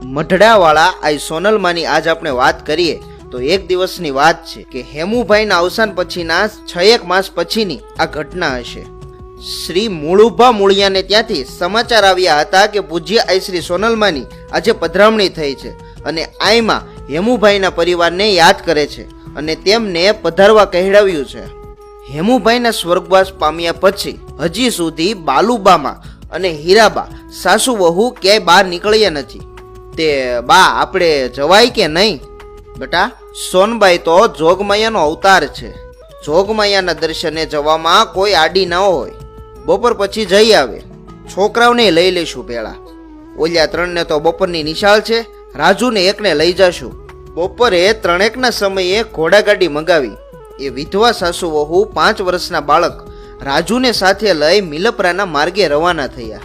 મઢડાવાળા આ સોનલમાની આજ આપણે વાત કરીએ તો એક દિવસની વાત છે કે હેમુભાઈના અવસાન પછીના 6 માસ પછીની આ ઘટના હશે। શ્રી મૂળુભા મૂળિયાને ત્યાંથી સમાચાર આવ્યા હતા કે પૂજ્ય આઈ શ્રી સોનલમાની આજે પધરામણી થઈ છે અને આઈમાં હેમુભાઈના પરિવારને યાદ કરે છે અને તેમને પધારવા કહેડાવ્યું છે। હેમુભાઈના સ્વર્ગવાસ પામ્યા પછી હજી સુધી બાલુબામાં અને હીરાબા સાસુ વહુ ક્યાંય બહાર નીકળ્યા નથી। તે બા આપણે જવાય કે નહીં? બેટા, સોનબાઈ તો જોગમાયાનો અવતાર છે। જોગમાયાના દર્શને જવામાં કોઈ આડી ન હોય। બપોર પછી જઈ આવે, છોકરાઓને લઈ લઈશું પેલા। ઓલ્યા 3ને તો બપોરની નિશાળ છે, રાજુને 1ને લઈ જશું। બપોરે 3:01ના સમયે ઘોડાગાડી મંગાવી। એ વિધવા સાસુ વહુ 5 વર્ષના બાળક રાજુને સાથે લઈ મિલપરાના માર્ગે રવાના થયા।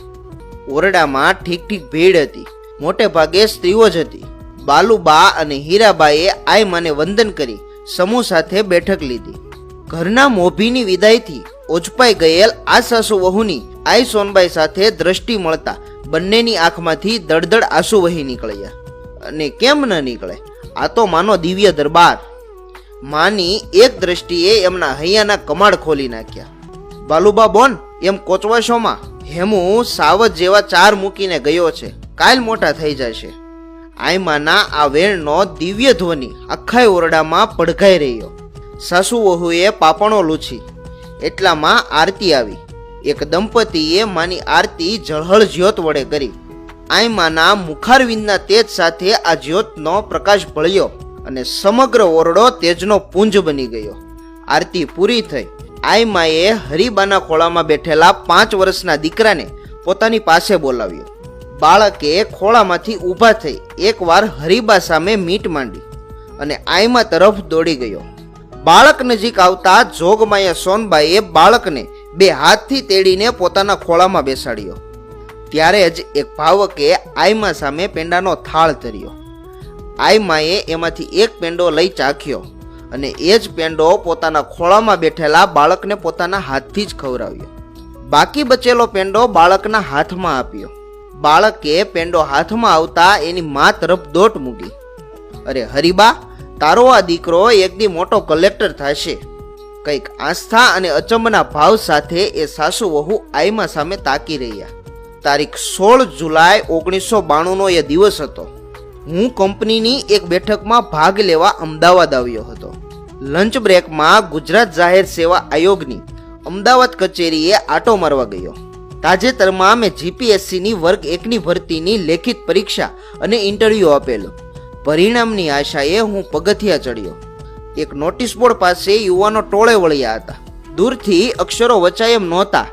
ઓરડામાં ઠીક ઠીક ભીડ હતી, મોટે ભાગે સ્ત્રીઓ જ હતી। બાલુબા અને હીરાબાએ આઈ માને વંદન કરી સમૂહ સાથે બેઠક લીધી। ઘરના મોભીની વિદાયથી ઓજપાઈ ગયેલ આ સાસુ વહુની આઈ સોનબાઈ સાથે દ્રષ્ટિ મળતા બંનેની આંખમાંથી દળદળ આંસુ વહી નીકળ્યા। અને કેમ ન નીકળે? આ તો માનો દિવ્ય દરબાર। માની એક દ્રષ્ટિએ એમના હૈયાના કમાડ ખોલી નાખ્યા। બાલુબા બોન, એમ કોચવાશોમાં હેમુ સાવજ જેવા 4 મૂકીને ગયો છે, કાલ મોટા થઈ જશે। આઈમાના આ વેણનો દિવ્ય ધ્વનિ આખા ઓરડામાં પડઘાઈ રહ્યો। સાસુ વહુએ પાપણો લૂછી એટલામાં આરતી આવી। એક દંપતીએ માની આરતી જળહળ જ્યોત વડે કરી। આઈમાના મુખારવિંદના તેજ સાથે આ જ્યોતનો પ્રકાશ ભળ્યો અને સમગ્ર ઓરડો તેજનો પુંજ બની ગયો। આરતી પૂરી થઈ। આઈમાએ હરિબાના ખોળામાં બેઠેલા 5 વર્ષના દીકરાને પોતાની પાસે બોલાવ્યો। બાળકે ખોળામાંથી ઊભા થઈ એકવાર હરિબા સામે મીટ માંડી અને આઈમા તરફ દોડી ગયો। બાળક નજીક આવતા જોગમાયા સોનબાઈએ બાળકને 2 હાથથી તેડીને પોતાના ખોળામાં બેસાડ્યો। ત્યારે જ એક ભાવકે આઈમા સામે પેંડાનો થાળ ધર્યો। આઈમાએ એમાંથી એક પેંડો લઈ ચાખ્યો અને એ જ પેંડો પોતાના ખોળામાં બેઠેલા બાળકને પોતાના હાથથી જ ખવડાવ્યો। બાકી બચેલો પેંડો બાળકના હાથમાં આપ્યો। બાળકે પેંડો હાથમાં આવતા એની મા તરફ દોટ મૂકી। અરે હરિબા, તારો આ દીકરો એક દી મોટો કલેક્ટર થશે। કંઈક આસ્થા અને અચંબના ભાવ સાથે એ સાસુ વહુ આઈમા સામે તાકી રહ્યા। તારીખ 16 જુલાઈ 1992નો એ દિવસ હતો। હું કંપનીની એક બેઠકમાં ભાગ લેવા અમદાવાદ આવ્યો હતો। લંચ બ્રેકમાં ગુજરાત જાહેર સેવા આયોગની અમદાવાદ કચેરીએ આટો મારવા ગયો। તાજેતરમાં મેં જીપીએસસીની વર્ગ 1ની ભરતીની લેખિત પરીક્ષા અને ઇન્ટરવ્યૂ આપેલું। પરિણામની આશાએ હું પગથિયા ચડ્યો। એક નોટિસ બોર્ડ પાસે યુવાનો ટોળે વળ્યા હતા। દૂરથી અક્ષરો વચાય એમ નહોતા,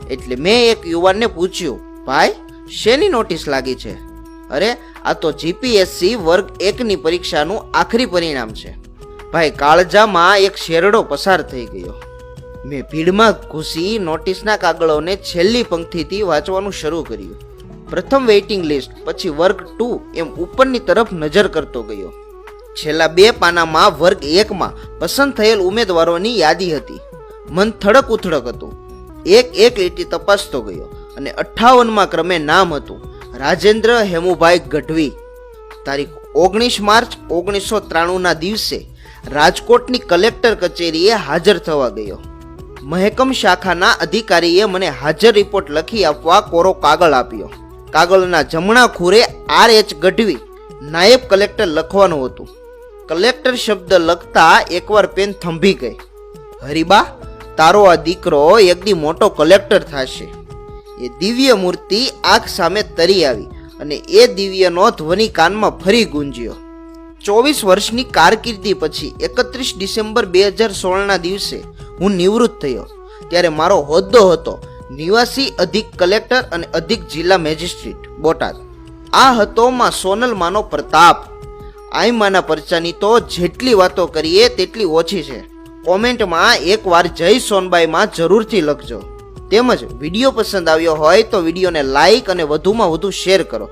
એટલે મેં એક યુવાનને પૂછ્યું, ભાઈ, શેની નોટિસ લાગી છે? અરે, આ તો જીપીએસસી વર્ગ 1ની પરીક્ષાનું આખરી પરિણામ છે। ભાઈ, કાળજામાં એક શેરડો પસાર થઈ ગયો। મેં ભીડમાં ઘૂસી નોટિસના કાગળોને છેલ્લી પંક્તિથી વાંચવાનું શરૂ કર્યું। પ્રથમ વેઇટિંગ લિસ્ટ, પછી વર્ગ 2 એમ ઉપરની તરફ નજર કરતો ગયો। છેલ્લા 2 પાનામાં વર્ગ 1માં પસંદ થયેલ ઉમેદવારોની યાદી હતી। મન થડક ઉથડક હતું। એક લીટી તપાસતો ગયો અને 58મા ક્રમે નામ હતું રાજેન્દ્ર હેમુભાઈ ગઢવી। તારીખ 19 માર્ચ 1993ના દિવસે રાજકોટની કલેક્ટર કચેરીએ હાજર થવા ગયો। મહેકમ શાખાના અધિકારીએ મને હાજર રિપોર્ટ લખી આપવા કોરો કાગળ આપ્યો। કાગળના જમણા ખૂરે RH ગઢવી નાયબ કલેક્ટર લખવાનું હતું। કલેક્ટર શબ્દ લખતા એકવાર પેન થંભી ગઈ। હરિબા, તારો આ દીકરો એક દી મોટો કલેક્ટર થશે। એ દિવ્ય મૂર્તિ આંખ સામે તરી આવી અને એ દિવ્યનો ધ્વનિ કાનમાં ફરી ગુંજ્યો। 24 વર્ષની કારકિર્દી પછી 31 ડિસેમ્બર 2016ના દિવસે હું નિવૃત્ત થયો। ત્યારે મારો હોદ્દો હતો નિવાસી અધિક કલેક્ટર અને અધિક જિલ્લા મેજિસ્ટ્રેટ બોટાદ। આ હતો માં સોનલમાનો પ્રતાપ। આઈમાના પરચાની તો જેટલી વાતો કરીએ તેટલી ઓછી છે। કોમેન્ટમાં એકવાર જય સોનબાઈમાં જરૂરથી લખજો। તેમજ વિડીયો પસંદ આવ્યો હોય તો વિડીયોને લાઈક અને વધુમાં વધુ શેર કરો।